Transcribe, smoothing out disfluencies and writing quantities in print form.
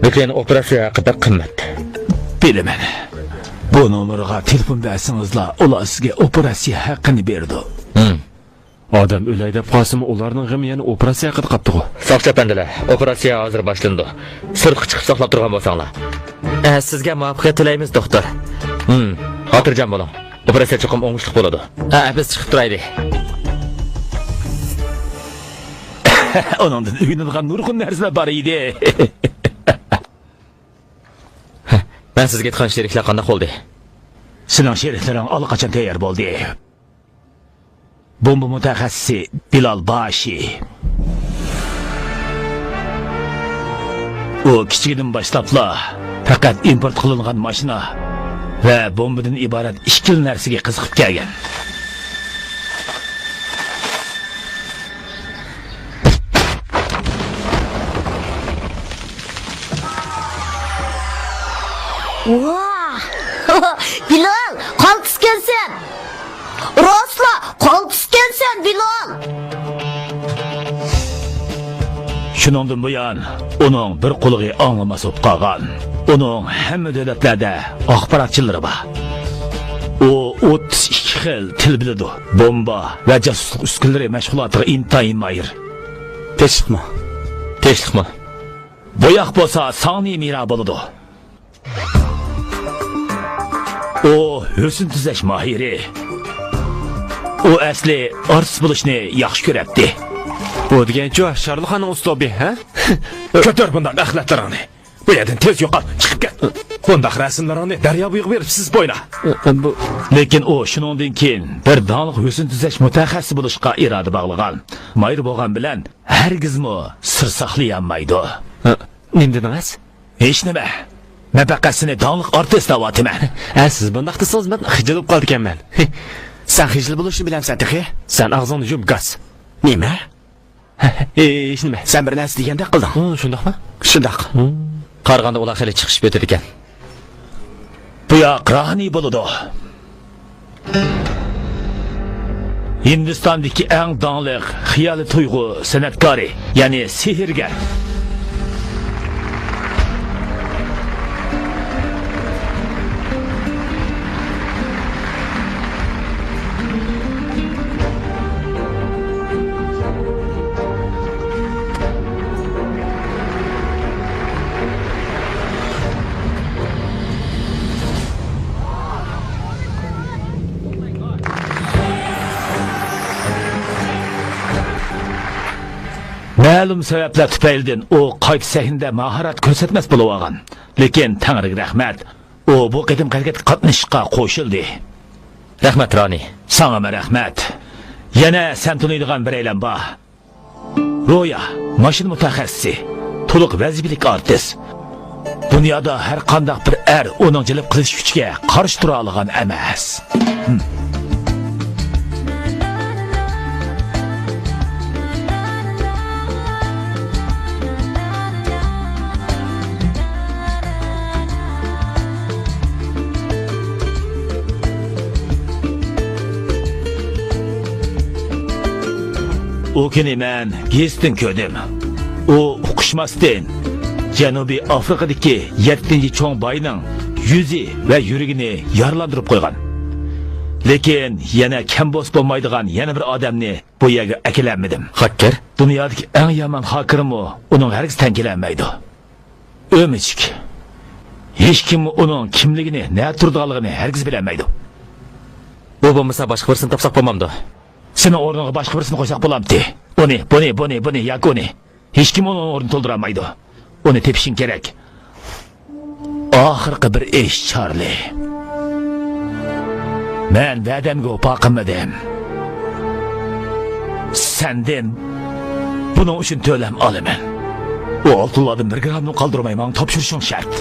Lekin operatsiya haqida qimmat. Bilaman. Bu nomerga telefon bersingizlar, ular sizga operatsiya haqqini berdi. Odam o'lay deb qolsa, ularning g'ami yana operatsiya haqida qapti-ku. Soqchi pandalar, operatsiya hozir boshlandi. Sirtqa chiqib saqlab turgan bo'lsanglar. Sizga muvaffaqiyat tilaymiz, doktor. Xotirjam bo'ling. Operatsiya chiqim o'ngishli bo'ladi. Biz chiqib turaylik. Onundan uyinilgan nurg'un narsalar bor edi. Ben sizga aytgan sheriklar qanday bo'ldi? Sening sheriklaring allaqachon tayyor bo'ldi. Bomba mutaxassisi Bilal Bashi. O kichikdan boshlabla faqat import qilingan mashina va bombadan iborat ikki narsaga qiziqib kelgan. Bilal, qaltis kelsen. Rosla, qaltis kelsen Bilal. Shuningdan buyon uning bir qo'liga anglamas bo'lib qolgan. Uning hamma davlatlarda axborotchilari bor. U 32 xil til biladi. Bomba va jasuslik uskunalari mashg'ulotiga intayin mayir. Tekshikmi? Tekshikmi? Boyoq bo'lsa soni mira bo'ladi. O husn tuzash mahiri. O asli artist bo'lishni yaxshi ko'radi. Bu degancha Sharlxonning ustobi, ha? Ko'tar bundan axlatlaringni. Bu yerdan tez yo'qol, chiqib ket. Bundan rasmlaringni daryo bo'yiga berib siz bo'yla. Lekin o shuningdan keyin bir donliq husn tuzash mutaxassisi bo'lishga iroda bog'lagan. Mayr bo'lgan bilan hargizmi sir saqlay olmaydi. Nima dedingiz? Hech nima. Nafaqasini donliq artist da'votiman. Siz bunday qilsangiz men xijil bo'lib qoldi ekanman. Sen xijil bo'lishni bilamsan, Tixi? Sen og'zingni yum, gaz. Nima? Hech nima. Sen bir narsa deganda qilding. Shundaqmi? Shundoq. Qarag'anda ular hali chiqishib o'tadi ekan. Bu yoq rahni bo'ladi. Hindistondagi eng donliq xiyoli tuyg'u san'atkori, ya'ni sehrgar. Ma'lum sabablar tufaylidan o qayt sahnada mahorat ko'rsatmas bo'lib olgan. Lekin Tangriga rahmat, o bu qidim harakat qatnashishga qo'shildi. Rahmat Roni. Sana rahmat. Yana sen tanıydigan bir eylem bor. Roya, mashina mutaxassisi, to'liq vazifalik artist. Dunyoda har qanday bir uning jilib qilish kuchiga qarshi tura olgan emas. O kuni men gezitdan ko'rdim. O o'qishmasdan Janubiy Afrikadagi 7-cho'ng boyning yuzi va yuragini yaralantirib qo'ygan. Lekin yana kambos bo'lmaydigan yana bir odamni bu yerga akilanmadim. Hakker? Dunyodagi eng yomon hakirmi uning hargiz teng kelmaydi. O'michik. Hech kim uning kimligini, ne turdiganligini hargiz bilmaydi. Bu bo'lmasa boshqa birsini topsaq bo'lmamdi. Seni o'rniga boshqa birsini qo'ysak bo'lamdi. Buni, yakuni. Hech kim uning o'rnini to'ldirolmaydi. Uni tepishing kerak. Oxirgi bir ish, Charlie. Men va'damga vafo qilmadim. Sendan buning uchun to'lam olaman. O oltinlardan 1 gramni qoldirmay menga topshirishing shart.